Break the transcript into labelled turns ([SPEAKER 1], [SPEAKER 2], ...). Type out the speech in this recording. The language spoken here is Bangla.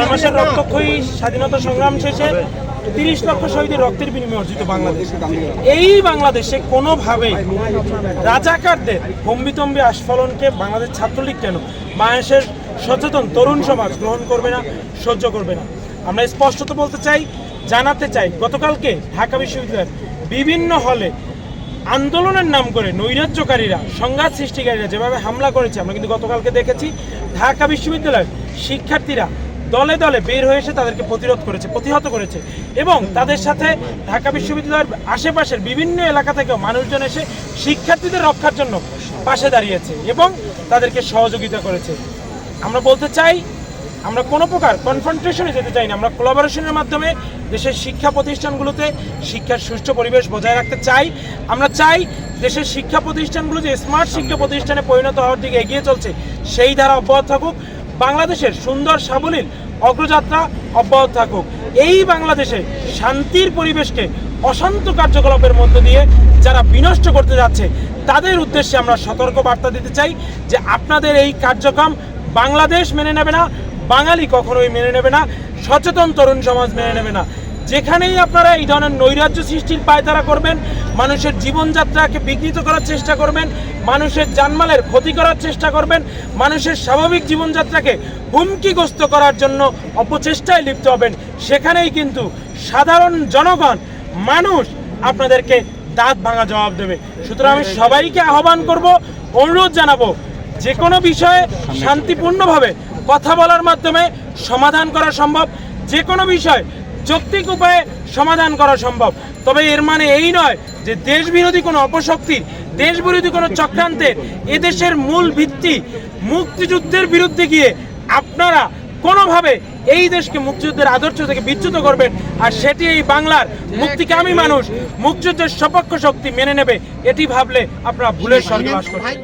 [SPEAKER 1] মাসের রক্তক্ষয়ী স্বাধীনতা সংগ্রাম শেষে 30 লক্ষ শহীদের রক্তের বিনিময়ে অর্জিত বাংলাদেশ। এই বাংলাদেশে কোনোভাবে রাজাকারদের হম্বিতম্বি আস্ফালনকে বাংলাদেশ ছাত্রলীগ কেন বাংলাদেশের সচেতন তরুণ সমাজ গ্রহণ করবে না, সহ্য করবে না। আমরা স্পষ্টত বলতে চাই, জানাতে চাই, গতকালকে ঢাকা বিশ্ববিদ্যালয়ের বিভিন্ন হলে আন্দোলনের নাম করে নৈরাজ্যকারীরা, সংঘাত সৃষ্টিকারীরা যেভাবে হামলা করেছে আমরা কিন্তু গতকালকে দেখেছি। ঢাকা বিশ্ববিদ্যালয়ের শিক্ষার্থীরা দলে দলে বের হয়ে এসে তাদেরকে প্রতিহত করেছে এবং তাদের সাথে ঢাকা বিশ্ববিদ্যালয়ের আশেপাশের বিভিন্ন এলাকা থেকেও মানুষজন এসে শিক্ষার্থীদের রক্ষার জন্য পাশে দাঁড়িয়েছে এবং তাদেরকে সহযোগিতা করেছে। আমরা বলতে চাই, আমরা কোনো প্রকার কনফ্রন্টেশনে যেতে চাই না, আমরা কোলাবোরেশনের মাধ্যমে দেশের শিক্ষা প্রতিষ্ঠানগুলোতে শিক্ষার সুষ্ঠু পরিবেশ বজায় রাখতে চাই। আমরা চাই দেশের শিক্ষা প্রতিষ্ঠানগুলো যে স্মার্ট শিক্ষা প্রতিষ্ঠানে পরিণত হওয়ার দিকে এগিয়ে চলছে সেই ধারা অব্যাহত থাকুক, বাংলাদেশের সুন্দর সাবলীল অগ্রযাত্রা অব্যাহত থাকুক। এই বাংলাদেশে শান্তির পরিবেশকে অশান্ত কার্যকলাপের মধ্য দিয়ে যারা বিনষ্ট করতে যাচ্ছে তাদের উদ্দেশ্যে আমরা সতর্ক বার্তা দিতে চাই যে আপনাদের এই কার্যক্রম বাংলাদেশ মেনে নেবে না, বাঙালি কখনোই মেনে নেবে না, সচেতন তরুণ সমাজ মেনে নেবে না। যেখানেই আপনারা এই ধরনের নৈরাজ্য সৃষ্টির পায়তারা করবেন, মানুষের জীবনযাত্রাকে বিঘ্নিত করার চেষ্টা করবেন, মানুষের জানমালের ক্ষতি করার চেষ্টা করবেন, মানুষের স্বাভাবিক জীবনযাত্রাকে হুমকিগ্রস্ত করার জন্য অপচেষ্টায় লিপ্ত হবেন, সেখানেই কিন্তু সাধারণ জনগণ, মানুষ আপনাদেরকে দাঁত ভাঙা জবাব দেবে। সুতরাং আমি সবাইকে আহ্বান করব, অনুরোধ জানাবো, যে কোনো বিষয়ে শান্তিপূর্ণভাবে কথা বলার মাধ্যমে সমাধান করা সম্ভব, যে কোনো বিষয় যৌক্তিক উপায়ে সমাধান করা সম্ভব। তবে এর মানে এই নয় যে দেশবিরোধী কোনো অপশক্তির, দেশবিরোধী কোনো চক্রান্তের এদেশের মূল ভিত্তি মুক্তিযুদ্ধের বিরুদ্ধে গিয়ে আপনারা কোনোভাবে এই দেশকে মুক্তিযুদ্ধের আদর্শ থেকে বিচ্যুত করবেন, আর সেটি এই বাংলার মুক্তিকামী মানুষ মুক্তিযুদ্ধের সপক্ষ শক্তি মেনে নেবে, এটি ভাবলে আপনারা ভুলের স্বর্গে বাস করবেন।